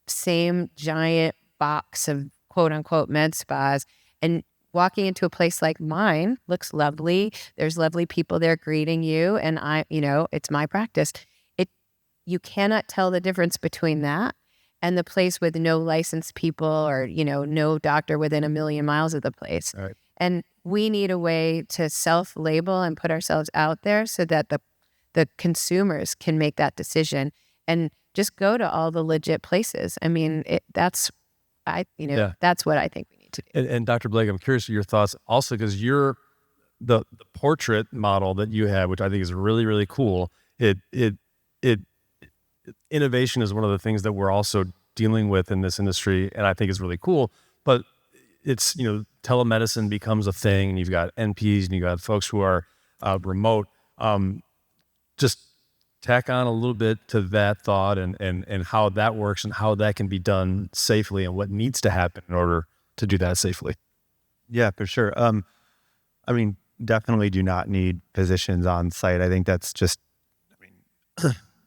same giant box of quote unquote med spas, and walking into a place like mine looks lovely. There's lovely people there greeting you, and it's my practice. You cannot tell the difference between that and the place with no licensed people or, no doctor within a million miles of the place. Right. And we need a way to self-label and put ourselves out there so that the consumers can make that decision and just go to all the legit places. I mean, that's what I think we need to do. And Dr. Blake, I'm curious your thoughts also, because you're the portrait model that you have, which I think is really, really cool. Innovation is one of the things that we're also dealing with in this industry, and I think is really cool. But it's, telemedicine becomes a thing, and you've got NPs and you've got folks who are remote. Just tack on a little bit to that thought and how that works and how that can be done safely and what needs to happen in order to do that safely. Yeah, for sure. Definitely do not need physicians on site. I think that's just,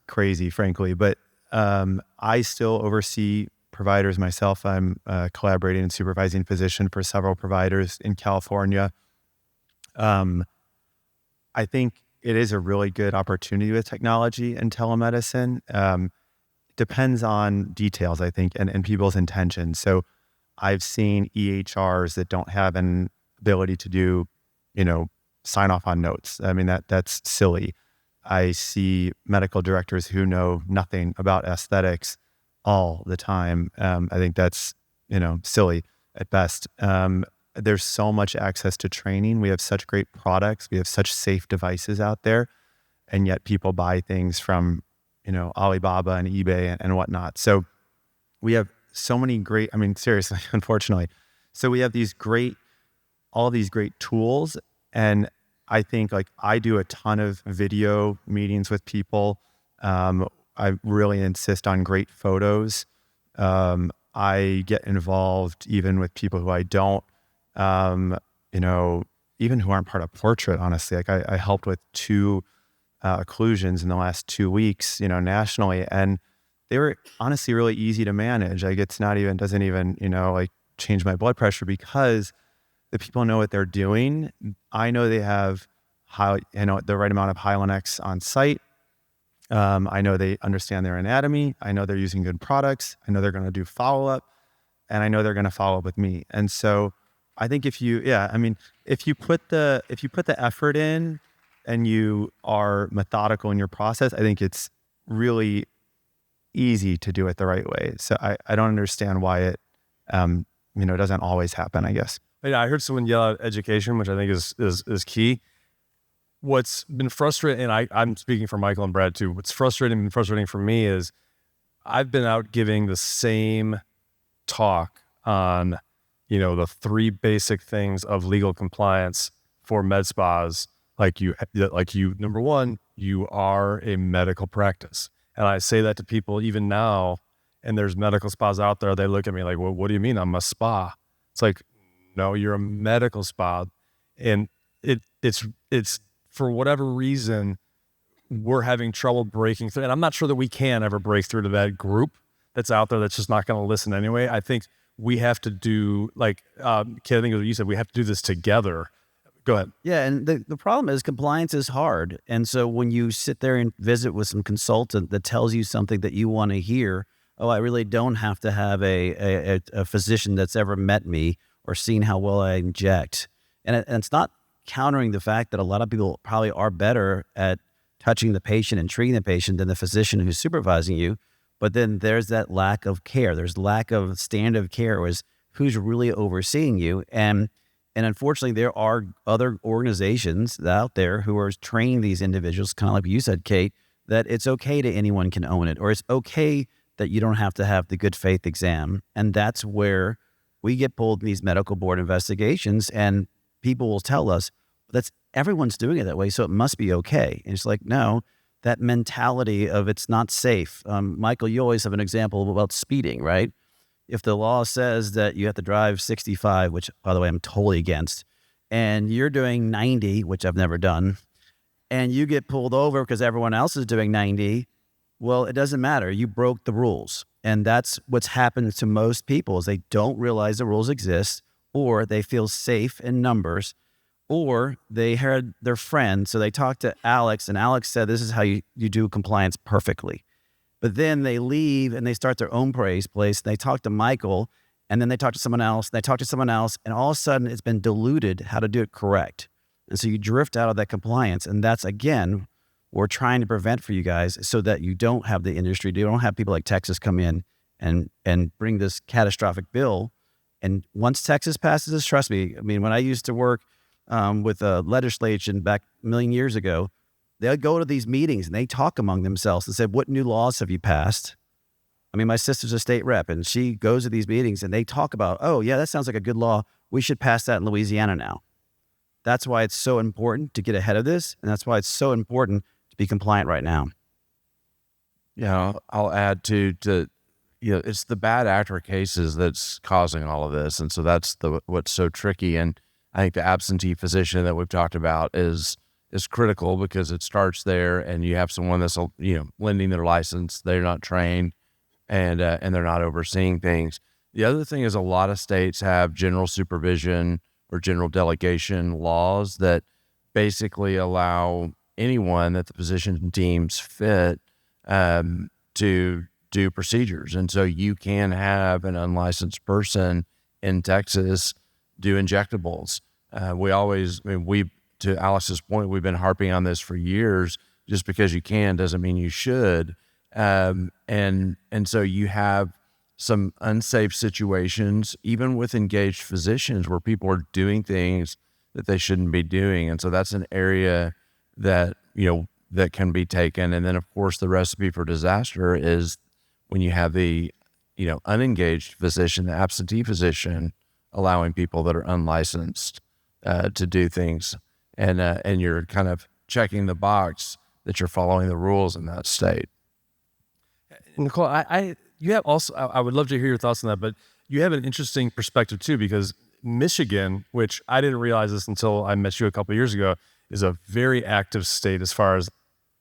crazy, frankly. But I still oversee providers myself. I'm collaborating and supervising physician for several providers in California. I think it is a really good opportunity with technology and telemedicine. Depends on details, I think, and people's intentions. So I've seen EHRs that don't have an ability to do, sign off on notes. I mean, that's silly. I see medical directors who know nothing about aesthetics all the time. I think that's, silly at best. There's so much access to training. We have such great products. We have such safe devices out there. And yet people buy things from, Alibaba and eBay and whatnot. So we have so many great, seriously, unfortunately. So we have all these great tools. And I think I do a ton of video meetings with people. I really insist on great photos. I get involved even with people who I don't, even who aren't part of portrait, honestly. I helped with 2 occlusions in the last 2 weeks, nationally. And they were honestly really easy to manage. Doesn't even, change my blood pressure because the people know what they're doing. I know they have the right amount of Hylenex on site. I know they understand their anatomy. I know they're using good products. I know they're going to do follow-up, and I know they're going to follow up with me. And so I think if you put the effort in and you are methodical in your process, I think it's really easy to do it the right way. So I don't understand why it, doesn't always happen, I guess. Yeah, I heard someone yell out education, which I think is key. What's been frustrating, and I'm speaking for Michael and Brad too, what's frustrating for me is I've been out giving the same talk on, the 3 basic things of legal compliance for med spas. Number one, you are a medical practice. And I say that to people even now, and there's medical spas out there, they look at me like, well, what do you mean I'm a spa? It's like, no, you're a medical spa. And it's for whatever reason, we're having trouble breaking through. And I'm not sure that we can ever break through to that group that's out there that's just not going to listen anyway. I think we have to do, Kid, I think what you said, we have to do this together. Go ahead. Yeah, and the problem is compliance is hard. And so when you sit there and visit with some consultant that tells you something that you want to hear, I really don't have to have a physician that's ever met me or seen how well I inject. And it's not countering the fact that a lot of people probably are better at touching the patient and treating the patient than the physician who's supervising you. But then there's that lack of care. There's lack of standard of care as who's really overseeing you. And unfortunately, there are other organizations out there who are training these individuals, kind of like you said, Kate, that it's okay that anyone can own it, or it's okay that you don't have to have the good faith exam. And that's where we get pulled in these medical board investigations, and people will tell us, everyone's doing it that way, so it must be okay. And it's like, no, that mentality of it's not safe. Michael, you always have an example about speeding, right? If the law says that you have to drive 65, which, by the way, I'm totally against, and you're doing 90, which I've never done, and you get pulled over because everyone else is doing 90, well, it doesn't matter. You broke the rules. And that's what's happened to most people is they don't realize the rules exist, or they feel safe in numbers, or they heard their friend. So they talked to Alex, and Alex said, this is how you do compliance perfectly. But then they leave and they start their own place. And they talk to Michael, and then they talk to someone else, and they talk to someone else, and all of a sudden it's been diluted how to do it correct. And so you drift out of that compliance. And that's, again, we're trying to prevent for you guys so that you don't have the industry, you don't have people like Texas come in and bring this catastrophic bill. And once Texas passes this, trust me, I mean, when I used to work with legislation back a million years ago, they'll go to these meetings and they talk among themselves and say, what new laws have you passed? I mean, my sister's a state rep, and she goes to these meetings and they talk about, oh, yeah, that sounds like a good law. We should pass that in Louisiana now. That's why it's so important to get ahead of this, and that's why it's so important to be compliant right now. Yeah, I'll add to it's the bad actor cases that's causing all of this, and so that's what's so tricky. And I think the absentee physician that we've talked about is critical because it starts there, and you have someone that's lending their license, they're not trained, and they're not overseeing things. The other thing is a lot of states have general supervision or general delegation laws that basically allow anyone that the physician deems fit to do procedures. And so you can have an unlicensed person in Texas do injectables. To Alex's point, we've been harping on this for years. Just because you can doesn't mean you should. And so you have some unsafe situations, even with engaged physicians, where people are doing things that they shouldn't be doing. And so that's an area that, that can be taken. And then, of course, the recipe for disaster is when you have the, unengaged physician, the absentee physician, allowing people that are unlicensed to do things. And you're kind of checking the box that you're following the rules in that state. Nicole, I would love to hear your thoughts on that, but you have an interesting perspective too, because Michigan, which I didn't realize this until I met you a couple of years ago, is a very active state as far as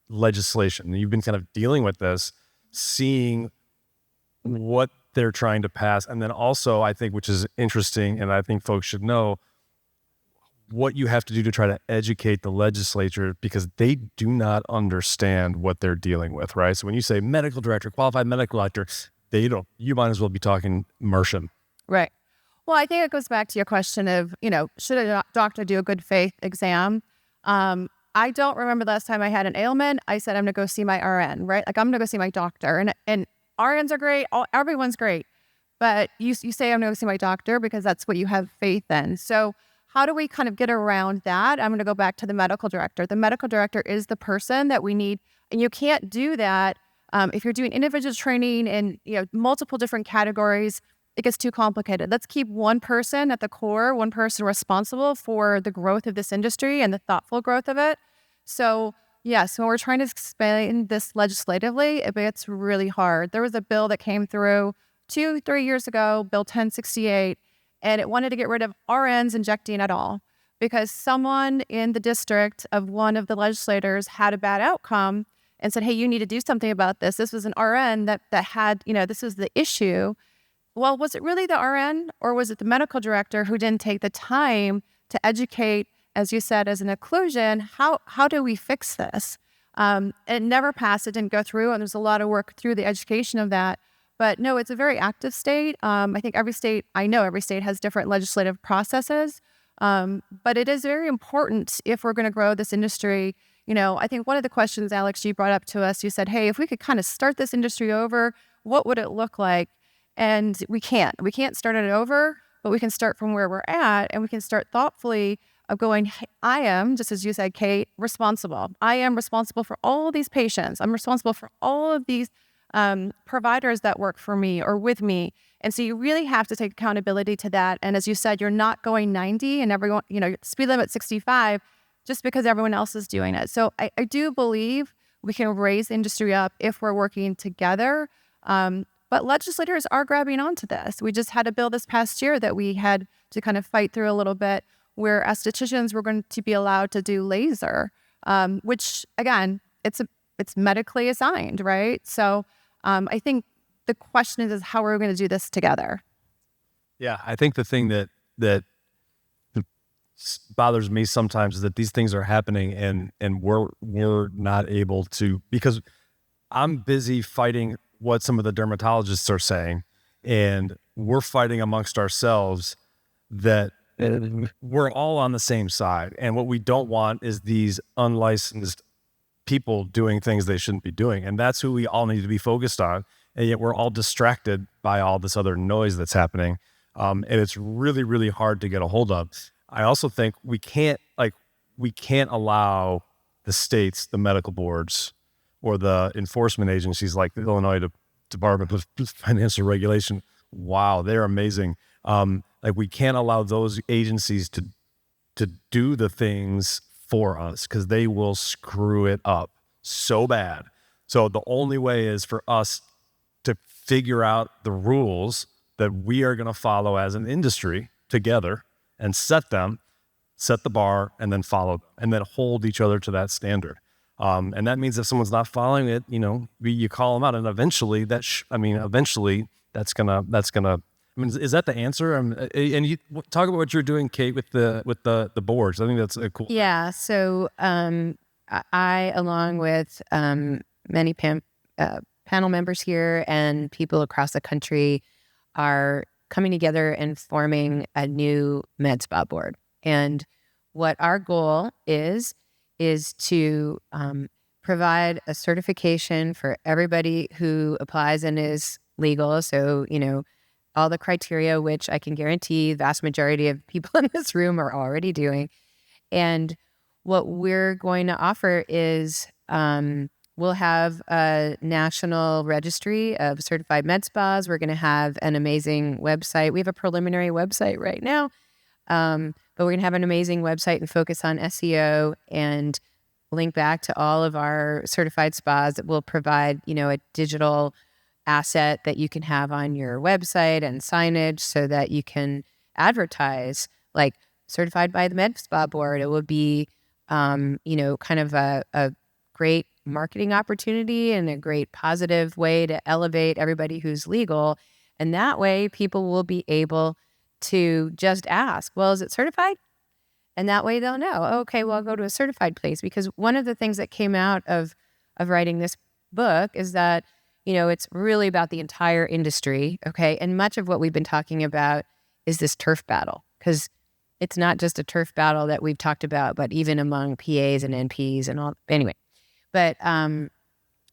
legislation. You've been kind of dealing with this, seeing what they're trying to pass. And then also, I think, which is interesting, and I think folks should know, what you have to do to try to educate the legislature, because they do not understand what they're dealing with, right? So when you say medical director, qualified medical director, you might as well be talking Mershon. Right. Well, I think it goes back to your question of, should a doctor do a good faith exam? I don't remember the last time I had an ailment. I said, I'm going to go see my RN, right? Like, I'm going to go see my doctor. And RNs are great. Everyone's great. But you say, I'm going to go see my doctor because that's what you have faith in. So how do we kind of get around that? I'm going to go back to the medical director. The medical director is the person that we need. And you can't do that if you're doing individual training in multiple different categories. It gets too complicated. Let's keep one person at the core, one person responsible for the growth of this industry and the thoughtful growth of it. So yes, when we're trying to explain this legislatively, it gets really hard. There was a bill that came through 2-3 years ago, Bill 1068, and it wanted to get rid of RNs injecting at all because someone in the district of one of the legislators had a bad outcome and said, hey, you need to do something about this. This was an RN that had, this was the issue. Well, was it really the RN or was it the medical director who didn't take the time to educate, as you said, as an occlusion, how do we fix this? It never passed, it didn't go through, and there's a lot of work through the education of that. But no, it's a very active state. I think every state has different legislative processes. But it is very important if we're going to grow this industry. I think one of the questions, Alex, you brought up to us, you said, hey, if we could kind of start this industry over, what would it look like? And we can't start it over, but we can start from where we're at, and we can start thoughtfully of going, hey, I am, just as you said, Kate, responsible. I am responsible for all these patients. I'm responsible for all of these providers that work for me or with me. And so you really have to take accountability to that. And as you said, you're not going 90 and everyone, speed limit 65 just because everyone else is doing it. So I do believe we can raise the industry up if we're working together. But legislators are grabbing onto this. We just had a bill this past year that we had to kind of fight through a little bit where estheticians were going to be allowed to do laser, which again, it's medically assigned, right? So I think the question is how are we going to do this together? Yeah, I think the thing that bothers me sometimes is that these things are happening and we're not able to, because I'm busy fighting what some of the dermatologists are saying, and we're fighting amongst ourselves that we're all on the same side. And what we don't want is these unlicensed people doing things they shouldn't be doing. And that's who we all need to be focused on. And yet we're all distracted by all this other noise that's happening. And it's really, really hard to get a hold of. I also think we can't allow the states, the medical boards, or the enforcement agencies like the Illinois Department of Financial Regulation. Wow, they're amazing. Like, we can't allow those agencies to do the things for us, because they will screw it up so bad. So the only way is for us to figure out the rules that we are going to follow as an industry together and set the bar, and then follow them, and then hold each other to that standard. And that means if someone's not following it, you call them out, and eventually that's gonna. I mean, is that the answer? And you talk about what you're doing, Kate, with the boards. I think that's cool. Yeah. So I, along with many panel members here and people across the country, are coming together and forming a new Medispa board. And what our goal is to provide a certification for everybody who applies and is legal. So, all the criteria, which I can guarantee the vast majority of people in this room are already doing. And what we're going to offer is we'll have a national registry of certified med spas. We're going to have an amazing website. We have a preliminary website right now, but we're going to have an amazing website and focus on SEO and link back to all of our certified spas that will provide, a digital asset that you can have on your website and signage so that you can advertise, like, certified by the Medispa board. It will be, kind of a great marketing opportunity and a great positive way to elevate everybody who's legal. And that way people will be able to just ask, well, is it certified? And that way they'll know, okay, well, I'll go to a certified place. Because one of the things that came out of writing this book is that, it's really about the entire industry, okay? And much of what we've been talking about is this turf battle, because it's not just a turf battle that we've talked about, but even among PAs and NPs and all. Anyway, but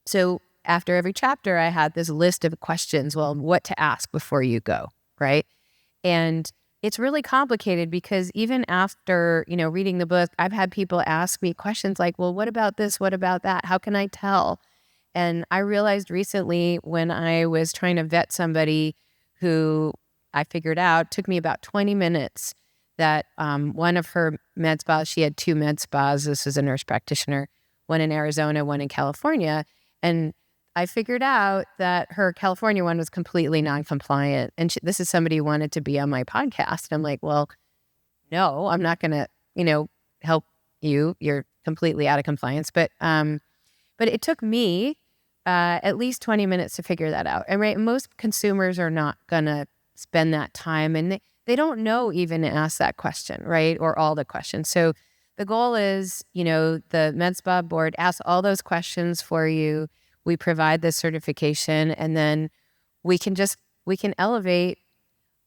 so after every chapter, I had this list of questions, well, what to ask before you go, right? And it's really complicated because even after, reading the book, I've had people ask me questions like, well, what about this? What about that? How can I tell? And I realized recently when I was trying to vet somebody who I figured out, took me about 20 minutes, that one of her med spas, she had two med spas. This is a nurse practitioner, one in Arizona, one in California. And I figured out that her California one was completely non-compliant. And this is somebody who wanted to be on my podcast. I'm like, well, no, I'm not going to, help you. You're completely out of compliance. But it took me at least 20 minutes to figure that out. And right, most consumers are not going to spend that time, and they don't know even to ask that question, right? Or all the questions. So the goal is, the Medispa board asks all those questions for you. We provide the certification, and then we can elevate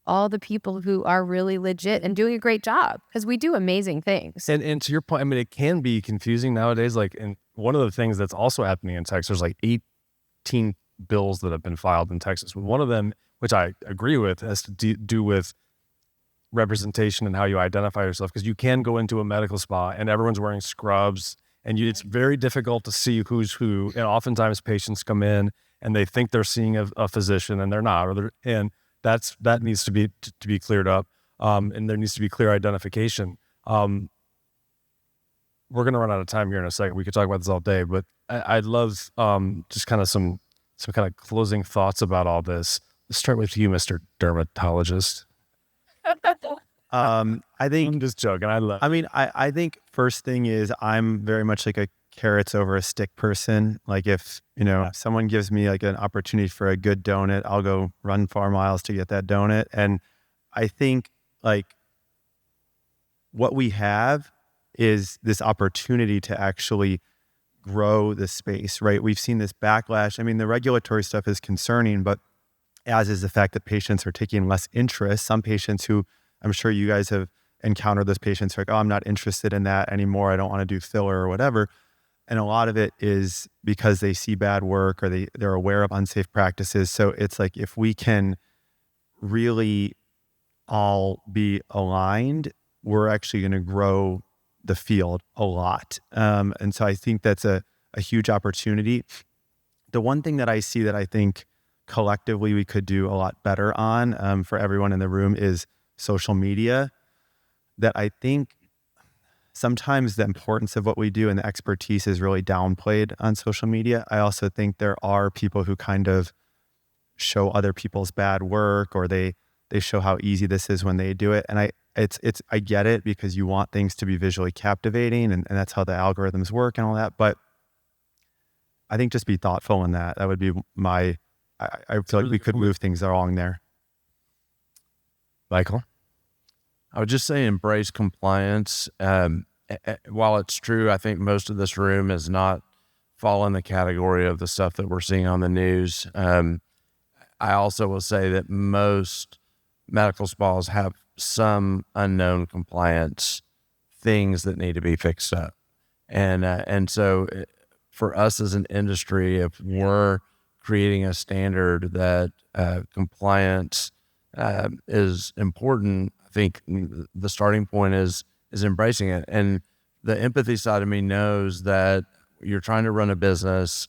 all the people who are really legit and doing a great job, because we do amazing things. And to your point, I mean, it can be confusing nowadays. Like, and one of the things that's also happening in Texas, there's like 18 bills that have been filed in Texas. One of them, which I agree with, has to do with representation and how you identify yourself, because you can go into a medical spa and everyone's wearing scrubs, and it's very difficult to see who's who. And oftentimes patients come in and they think they're seeing a physician and they're not, and that needs to be cleared up. And there needs to be clear identification. We're going to run out of time here in a second. We could talk about this all day, but I'd love just kind of some kind of closing thoughts about all this. Let's start with you, Mr. Dermatologist. I think I'm just joking. I think first thing is I'm very much like a carrots over a stick person. Like if, someone gives me like an opportunity for a good donut, I'll go run far miles to get that donut. And I think like what we have is this opportunity to actually grow the space, right? We've seen this backlash. I mean, the regulatory stuff is concerning, but as is the fact that patients are taking less interest. Some patients who, I'm sure you guys have encountered, those patients are like, oh, I'm not interested in that anymore. I don't want to do filler or whatever. And a lot of it is because they see bad work or they're aware of unsafe practices. So it's like, if we can really all be aligned, we're actually going to grow the field a lot. And so I think that's a huge opportunity. The one thing that I see that I think collectively we could do a lot better on for everyone in the room is social media. That I think sometimes the importance of what we do and the expertise is really downplayed on social media. I also think there are people who kind of show other people's bad work, or they show how easy this is when they do it. And I get it, because you want things to be visually captivating, and that's how the algorithms work and all that. But I think just be thoughtful in that. That would be I feel like we could move things along there. Michael? I would just say embrace compliance. While it's true, I think most of this room is not fall in the category of the stuff that we're seeing on the news. I also will say that most medical spas have some unknown compliance things that need to be fixed up. And so for us as an industry, if we're creating a standard that compliance is important, I think the starting point is embracing it. And the empathy side of me knows that you're trying to run a business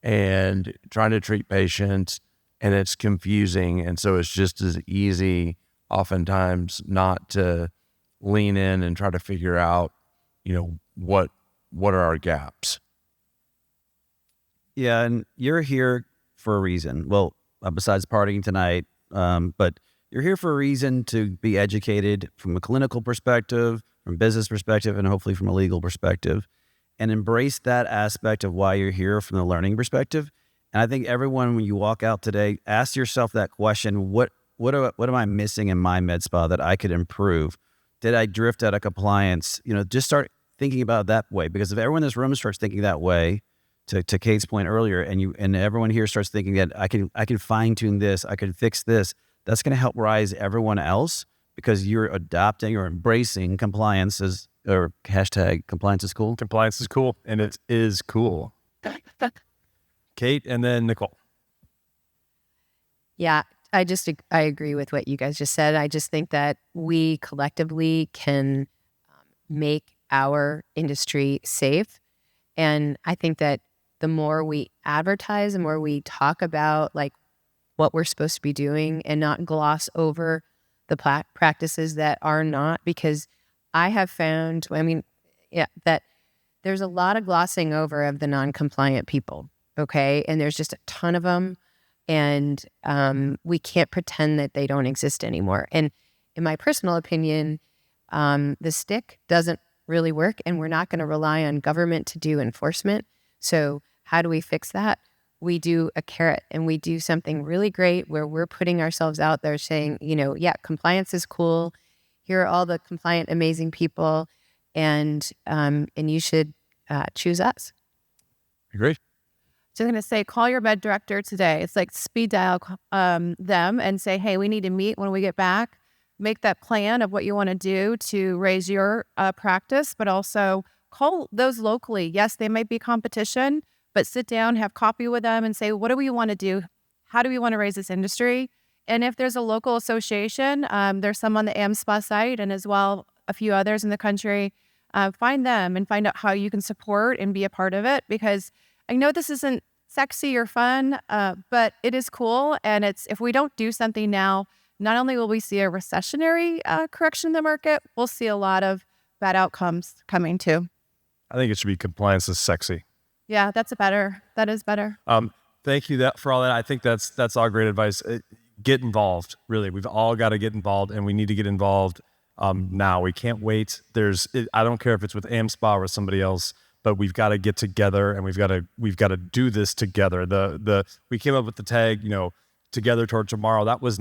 and trying to treat patients, and it's confusing. And so it's just as easy oftentimes not to lean in and try to figure out, what are our gaps. Yeah, and you're here for a reason. Well, besides partying tonight, but you're here for a reason to be educated from a clinical perspective, from a business perspective, and hopefully from a legal perspective, and embrace that aspect of why you're here from the learning perspective. And I think everyone, when you walk out today, ask yourself that question: what am I missing in my med spa that I could improve? Did I drift out of compliance? Just start thinking about it that way, because if everyone in this room starts thinking that way, to Kate's point earlier, and everyone here starts thinking that I can fine tune this, I can fix this, that's going to help rise everyone else, because you're adopting or embracing compliance or hashtag compliance is cool. Compliance is cool, and it is cool. Kate, and then Nicole. Yeah, I agree with what you guys just said. I just think that we collectively can make our industry safe. And I think that the more we advertise, the more we talk about like what we're supposed to be doing, and not gloss over the practices that are not, because I have found, that there's a lot of glossing over of the non-compliant people. Okay. And there's just a ton of them, and we can't pretend that they don't exist anymore. And in my personal opinion, the stick doesn't really work, and we're not going to rely on government to do enforcement. So how do we fix that? We do a carrot, and we do something really great where we're putting ourselves out there saying, compliance is cool. Here are all the compliant, amazing people, and you should choose us. Agree. So I'm going to say, call your med director today. It's like speed dial them and say, hey, we need to meet when we get back. Make that plan of what you want to do to raise your practice, but also call those locally. Yes, they might be competition, but sit down, have coffee with them and say, what do we want to do? How do we want to raise this industry? And if there's a local association, there's some on the AmSpa site, and as well a few others in the country, find them and find out how you can support and be a part of it, because I know this isn't sexy or fun, but it is cool. And if we don't do something now, not only will we see a recessionary correction in the market, we'll see a lot of bad outcomes coming too. I think it should be compliance is sexy. Yeah, that is better. Thank you for all that. I think that's all great advice. Get involved. Really, we've all got to get involved, and we need to get involved now. We can't wait. I don't care if it's with AmSpa or somebody else. but we've got to get together and we've got to do this together. We came up with the tag, together toward tomorrow. That was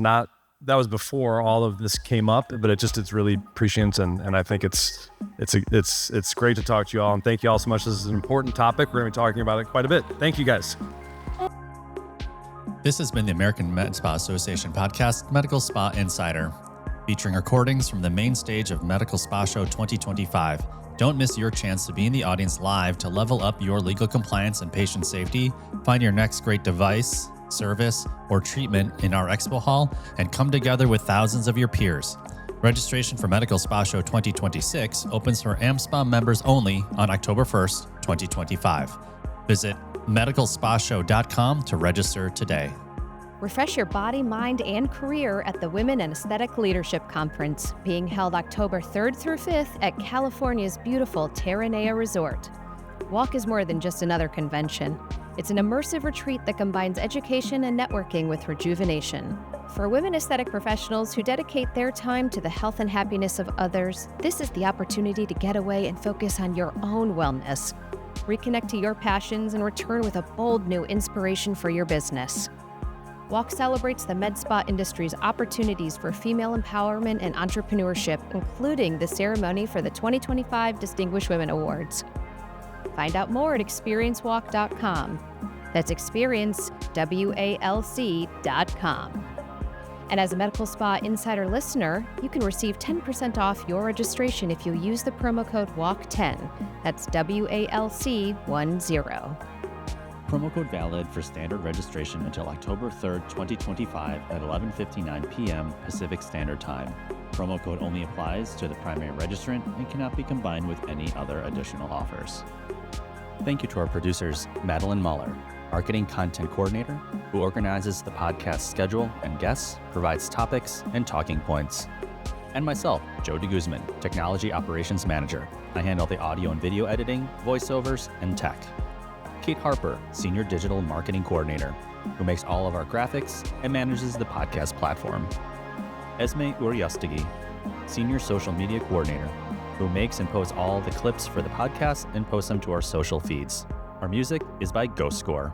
before all of this came up, but it's really prescient, and I think it's great to talk to you all, and thank you all so much. This is an important topic. We're going to be talking about it quite a bit. Thank you guys. This has been the American Med Spa Association podcast, Medical Spa Insider, featuring recordings from the main stage of Medical Spa Show 2025. Don't miss your chance to be in the audience live to level up your legal compliance and patient safety, find your next great device, service, or treatment in our expo hall, and come together with thousands of your peers. Registration for Medical Spa Show 2026 opens for AmSpa members only on October 1st, 2025. Visit medicalspashow.com to register today. Refresh your body, mind, and career at the Women in Aesthetic Leadership Conference, being held October 3rd through 5th at California's beautiful Terranea Resort. Walk is more than just another convention. It's an immersive retreat that combines education and networking with rejuvenation. For women aesthetic professionals who dedicate their time to the health and happiness of others, this is the opportunity to get away and focus on your own wellness. Reconnect to your passions and return with a bold new inspiration for your business. Walk celebrates the med spa industry's opportunities for female empowerment and entrepreneurship, including the ceremony for the 2025 Distinguished Women Awards. Find out more at experiencewalk.com. That's experiencewalc.com. And as a Medical Spa Insider listener, you can receive 10% off your registration if you use the promo code WALK10. That's WALC10. Promo code valid for standard registration until October 3rd, 2025 at 11:59 p.m. Pacific Standard Time. Promo code only applies to the primary registrant and cannot be combined with any other additional offers. Thank you to our producers, Madeline Muller, Marketing Content Coordinator, who organizes the podcast schedule and guests, provides topics and talking points. And myself, Joe DeGuzman, Technology Operations Manager. I handle the audio and video editing, voiceovers, and tech. Kate Harper, Senior Digital Marketing Coordinator, who makes all of our graphics and manages the podcast platform. Esme Uriastegi, Senior Social Media Coordinator, who makes and posts all the clips for the podcast and posts them to our social feeds. Our music is by Ghost Score.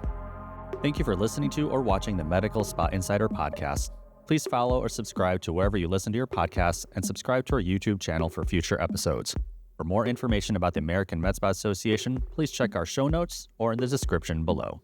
Thank you for listening to or watching the Medical Spa Insider podcast. Please follow or subscribe to wherever you listen to your podcasts and subscribe to our YouTube channel for future episodes. For more information about the American Med Spa Association, please check our show notes or in the description below.